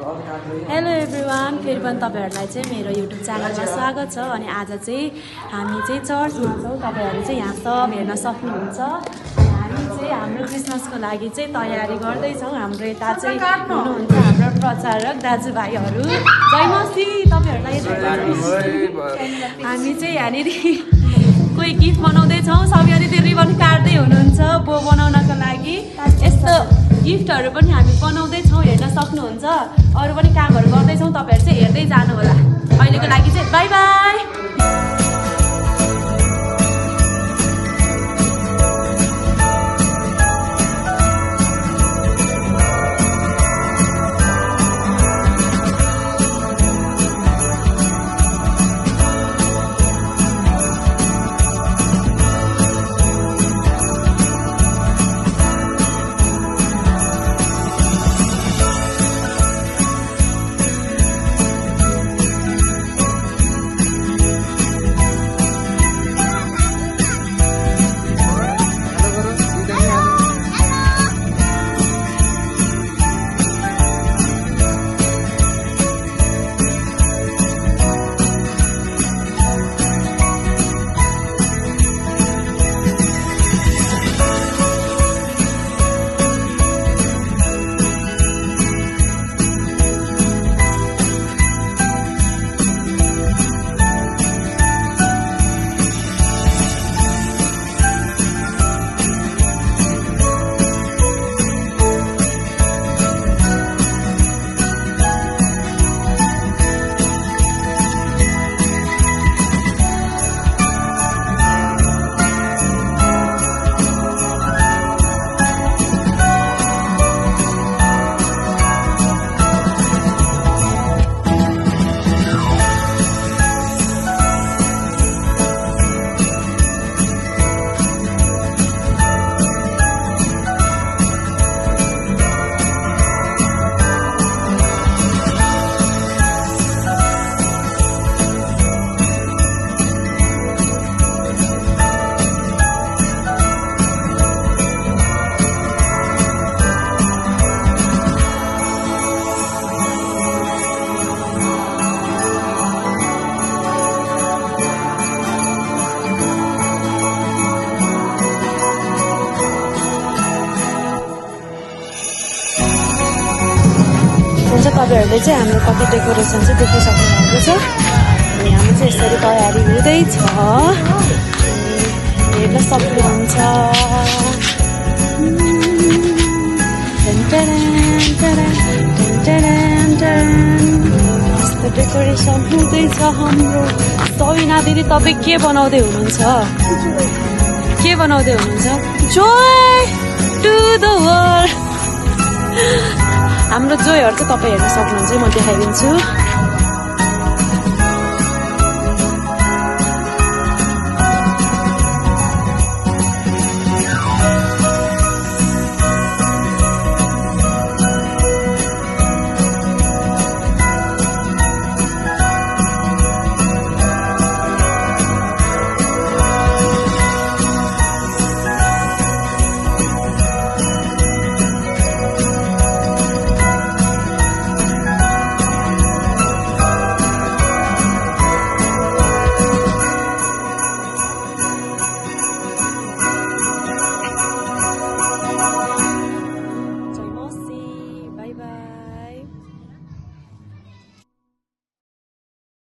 Hello everyone, फेरि पनि तपाईँहरूलाई चाहिँ मेरो युट्युब च्यानलमा स्वागत छ। अनि आज चाहिँ हामी चाहिँ चर्चमा छौँ। तपाईँहरू चाहिँ यहाँ सब हेर्न सक्नुहुन्छ। हामी चाहिँ हाम्रो क्रिसमसको लागि चाहिँ तयारी गर्दैछौँ। हाम्रो यता चाहिँ हुनुहुन्छ हाम्रो प्रचारक दाजुभाइहरू। जय मसी, तपाईँहरूलाई हामी चाहिँ यहाँनिर कोही गिफ्ट बनाउँदैछौँ। सबैले त्यो रिबन काट्दै हुनुहुन्छ बो बनाउनको लागि। यस्तो गिफ्टहरू पनि हामी बनाउँदैछौँ, हेर्न सक्नुहुन्छ। अरू पनि कामहरू गर्दैछौँ, तपाईँहरू चाहिँ हेर्दै जानु होला। अहिलेको लागि चाहिँ बाई बाई। तपाईँहरूले चाहिँ हाम्रो कति डेकोरेसन चाहिँ देखिसक्नु भएको छ। अनि हाम्रो चाहिँ यसरी तयारी हुँदैछ, हेर्न सक्नुहुन्छ। यस्तो डेकोरेसन हुँदैछ हाम्रो। सबिना दिदी, तपाईँ के बनाउँदै हुनुहुन्छ? के बनाउँदै हुनुहुन्छ? Joy to the world. हाम्रो जोयहरू चाहिँ तपाईँ हेर्न सक्नुहुन्छ, म देखाइदिन्छु।